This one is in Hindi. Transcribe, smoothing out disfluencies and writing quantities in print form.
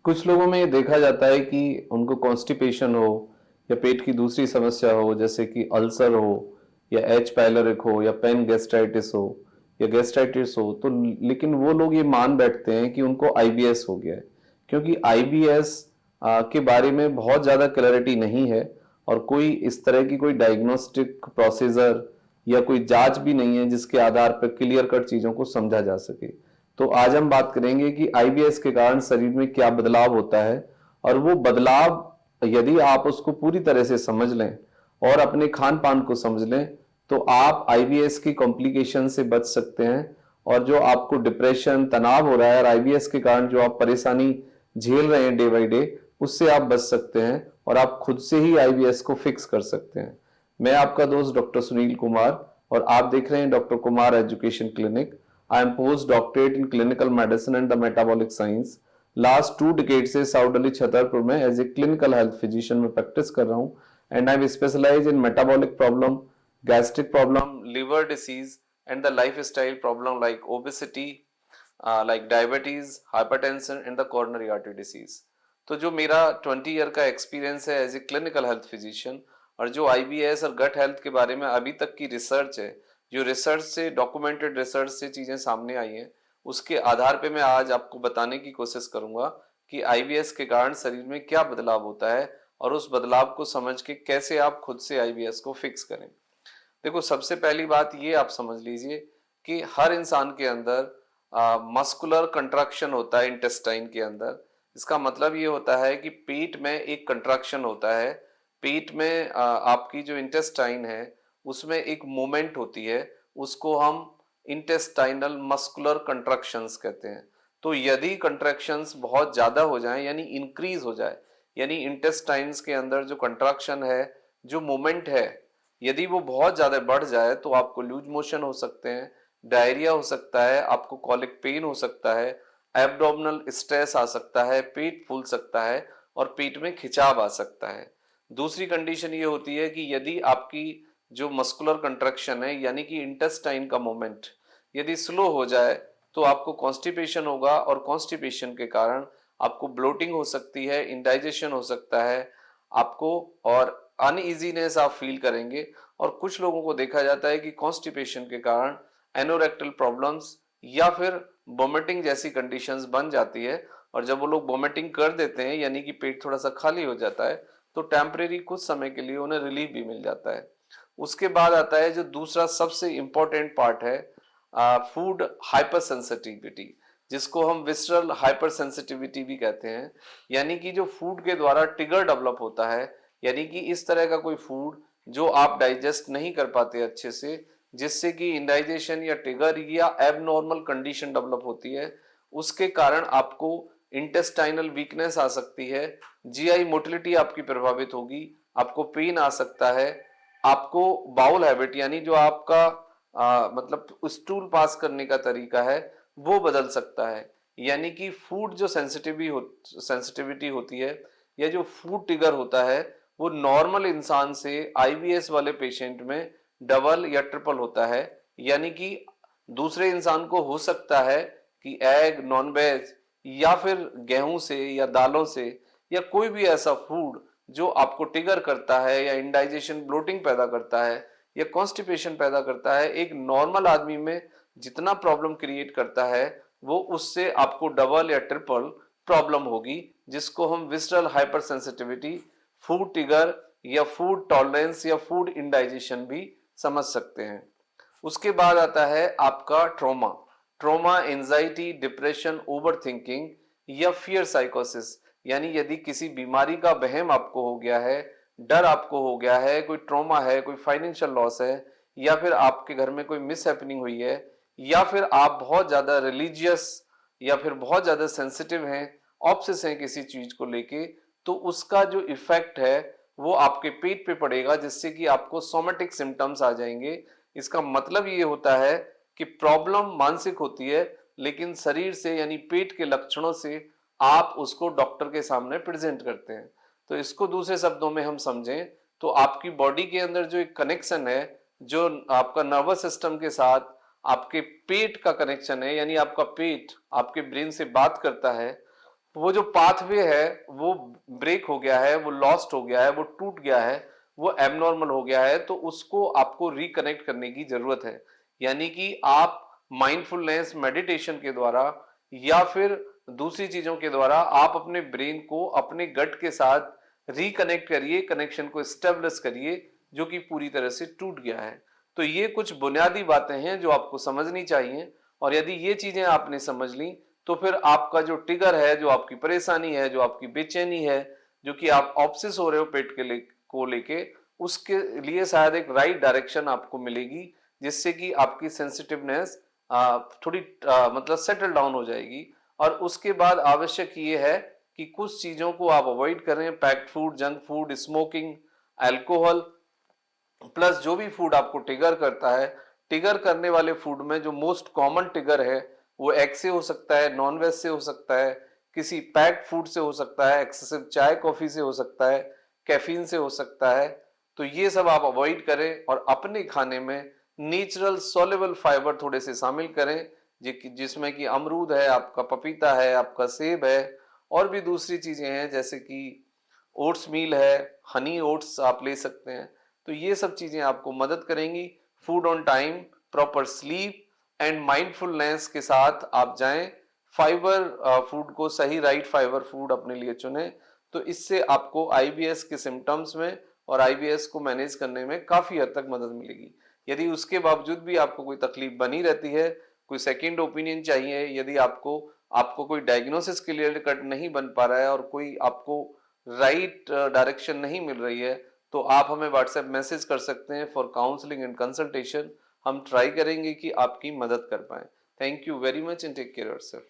कुछ लोगों में ये देखा जाता है कि उनको कॉन्स्टिपेशन हो या पेट की दूसरी समस्या हो, जैसे कि अल्सर हो या एच पाइलोरिक हो या पेन गैस्ट्राइटिस हो या गैस्ट्राइटिस हो, तो लेकिन वो लोग ये मान बैठते हैं कि उनको आईबीएस हो गया है, क्योंकि आईबीएस के बारे में बहुत ज़्यादा क्लैरिटी नहीं है और कोई इस तरह की कोई डायग्नोस्टिक प्रोसीजर या कोई जांच भी नहीं है जिसके आधार पर क्लियर कट चीज़ों को समझा जा सके। तो आज हम बात करेंगे कि आईबीएस के कारण शरीर में क्या बदलाव होता है, और वो बदलाव यदि आप उसको पूरी तरह से समझ लें और अपने खान पान को समझ लें तो आप आईबीएस की कॉम्प्लिकेशन से बच सकते हैं। और जो आपको डिप्रेशन, तनाव हो रहा है और आईबीएस के कारण जो आप परेशानी झेल रहे हैं डे बाई डे, उससे आप बच सकते हैं और आप खुद से ही आईबीएस को फिक्स कर सकते हैं। मैं आपका दोस्त डॉक्टर सुनील कुमार, और आप देख रहे हैं doctor Kumar education clinic. I am post doctorate in clinical medicine and the metabolic science. Last 2 decade से साउथ दिल्ली छतरपुर में as a clinical health physician में प्रैक्टिस कर रहा हूँ। And I am specialise in metabolic problem, gastric problem, liver disease, and the lifestyle problem like obesity, like diabetes, hypertension, and the coronary artery disease. तो जो मेरा 20 ईयर का एक्सपीरियंस है as a clinical health physician, और जो आईबीएस और गट हेल्थ के बारे में अभी तक की रिसर्च है, जो रिसर्च से डॉक्यूमेंटेड रिसर्च से चीजें सामने आई हैं, उसके आधार पे मैं आज आपको बताने की कोशिश करूंगा कि आईबीएस के कारण शरीर में क्या बदलाव होता है और उस बदलाव को समझ के कैसे आप खुद से आईबीएस को फिक्स करें। देखो, सबसे पहली बात ये आप समझ लीजिए कि हर इंसान के अंदर मस्कुलर कंट्रक्शन होता है इंटेस्टाइन के अंदर। इसका मतलब ये होता है कि पेट में एक कंट्रक्शन होता है। पेट में आपकी जो इंटेस्टाइन है उसमें एक मूवमेंट होती है, उसको हम इंटेस्टाइनल मस्कुलर कंट्रक्शंस कहते हैं। तो यदि कंट्रक्शंस बहुत ज्यादा हो जाएं, यानी इंक्रीज हो जाए, यानी इंटेस्टाइन्स के अंदर जो कंट्रक्शन है, जो मूवमेंट है, यदि वो बहुत ज्यादा बढ़ जाए तो आपको लूज मोशन हो सकते हैं, डायरिया हो सकता है, आपको कॉलिक पेन हो सकता है, एब्डोमिनल स्ट्रेस आ सकता है, पेट फूल सकता है और पेट में खिंचाव आ सकता है। दूसरी कंडीशन ये होती है कि यदि आपकी जो मस्कुलर कंट्रक्शन है, यानी कि इंटेस्टाइन का मूवमेंट यदि स्लो हो जाए, तो आपको कॉन्स्टिपेशन होगा और कॉन्स्टिपेशन के कारण आपको ब्लोटिंग हो सकती है, इंडाइजेशन हो सकता है आपको, और अनइजीनेस आप फील करेंगे। और कुछ लोगों को देखा जाता है कि कॉन्स्टिपेशन के कारण एनोरेक्टल प्रॉब्लम्स या फिर वोमिटिंग जैसी कंडीशंस बन जाती है, और जब वो लोग वोमिटिंग कर देते हैं, यानी कि पेट थोड़ा सा खाली हो जाता है, तो टेम्परेरी कुछ समय के लिए उन्हें रिलीफ भी मिल जाता है। उसके बाद आता है जो दूसरा सबसे इंपॉर्टेंट पार्ट है, फूड हाइपर सेंसिटिविटी, जिसको हम विसरल हाइपर सेंसिटिविटी भी कहते हैं। यानी कि जो फूड के द्वारा ट्रिगर डेवलप होता है, यानी कि इस तरह का कोई फूड जो आप डाइजेस्ट नहीं कर पाते अच्छे से, जिससे कि इंडाइजेशन या ट्रिगर या एबनॉर्मल कंडीशन डेवलप होती है, उसके कारण आपको इंटेस्टाइनल वीकनेस आ सकती है, जीआई मोटिलिटी आपकी प्रभावित होगी, आपको पेन आ सकता है, आपको बाउल हैबिट, यानी जो आपका मतलब स्टूल पास करने का तरीका है, वो बदल सकता है। यानी कि फूड जो सेंसिटिविटी होती है, या जो फूड ट्रिगर होता है, वो नॉर्मल इंसान से आईबीएस वाले पेशेंट में डबल या ट्रिपल होता है। यानी कि दूसरे इंसान को हो सकता है कि एग, नॉनवेज या फिर गेहूं से या दालों से या कोई भी ऐसा फूड जो आपको ट्रिगर करता है या इंडाइजेशन ब्लोटिंग पैदा करता है या कॉन्स्टिपेशन पैदा करता है, एक नॉर्मल आदमी में जितना प्रॉब्लम क्रिएट करता है, वो उससे आपको डबल या ट्रिपल प्रॉब्लम होगी, जिसको हम visceral hyper sensitivity, food trigger या फूड टॉलरेंस या फूड इंडाइजेशन भी समझ सकते हैं। उसके बाद आता है आपका trauma. Trauma anxiety, depression, over thinking या फियर साइकोसिस, यानी यदि किसी बीमारी का वहम आपको हो गया है, डर आपको हो गया है, कोई ट्रोमा है, कोई फाइनेंशियल लॉस है, या फिर आपके घर में कोई मिस हैपनिंग हुई है, या फिर आप बहुत ज्यादा रिलीजियस या फिर बहुत ज्यादा सेंसिटिव हैं, ऑब्सेस हैं किसी चीज को लेके, तो उसका जो इफेक्ट है वो आपके पेट पे पड़ेगा, जिससे कि आपको सोमेटिक सिम्टम्स आ जाएंगे। इसका मतलब ये होता है कि प्रॉब्लम मानसिक होती है, लेकिन शरीर से यानी पेट के लक्षणों से आप उसको डॉक्टर के सामने प्रेजेंट करते हैं। तो इसको दूसरे शब्दों में हम समझें तो आपकी बॉडी के अंदर जो एक कनेक्शन है, जो आपका नर्वस सिस्टम के साथ आपके पेट का कनेक्शन है, यानी आपका पेट आपके ब्रेन से बात करता है, वो जो पाथवे है वो ब्रेक हो गया है, वो लॉस्ट हो गया है, वो टूट गया है, वो एबनॉर्मल हो गया है, तो उसको आपको रिकनेक्ट करने की जरूरत है। यानी कि आप माइंडफुलनेस मेडिटेशन के द्वारा या फिर दूसरी चीजों के द्वारा आप अपने ब्रेन को अपने गट के साथ रिकनेक्ट करिए, कनेक्शन को स्टेब्लिश करिए जो कि पूरी तरह से टूट गया है। तो ये कुछ बुनियादी बातें हैं जो आपको समझनी चाहिए, और यदि ये चीजें आपने समझ ली तो फिर आपका जो ट्रिगर है, जो आपकी परेशानी है, जो आपकी बेचैनी है, जो कि आप ऑब्सेस हो रहे हो पेट के को लेके, उसके लिए शायद एक राइट डायरेक्शन आपको मिलेगी, जिससे कि आपकी सेंसिटिवनेस थोड़ी मतलब सेटल डाउन हो जाएगी। और उसके बाद आवश्यक ये है कि कुछ चीजों को आप अवॉइड करें, packed food, junk food, smoking, alcohol, plus जो भी फूड आपको ट्रिगर करता है। ट्रिगर करने वाले फूड में जो मोस्ट कॉमन ट्रिगर है वो एग से हो सकता है, नॉन वेज से हो सकता है, किसी पैक्ड फूड से हो सकता है, एक्सेसिव चाय कॉफी से हो सकता है, कैफीन से हो सकता है। तो ये सब आप अवॉइड करें और अपने खाने में नेचुरल सोलेबल फाइबर थोड़े से शामिल करें, जिसमें कि अमरूद है, आपका पपीता है, आपका सेब है, और भी दूसरी चीजें हैं जैसे कि ओट्स मील है, हनी ओट्स आप ले सकते हैं। तो ये सब चीजें आपको मदद करेंगी। Food on time, proper sleep and mindfulness के साथ आप जाएं। फाइबर फूड को सही, राइट फाइबर फूड अपने लिए चुने। तो इससे आपको आईबीएस के सिम्टम्स में और आईबीएस को मैनेज करने में काफी हद तक मदद मिलेगी। यदि उसके बावजूद भी आपको कोई तकलीफ बनी रहती है, कोई सेकंड ओपिनियन चाहिए, यदि आपको आपको कोई डायग्नोसिस क्लियर कट नहीं बन पा रहा है और कोई आपको राइट डायरेक्शन नहीं मिल रही है, तो आप हमें व्हाट्सएप मैसेज कर सकते हैं फॉर काउंसलिंग एंड कंसल्टेशन। हम ट्राई करेंगे कि आपकी मदद कर पाए। Thank you very much and take care yourself.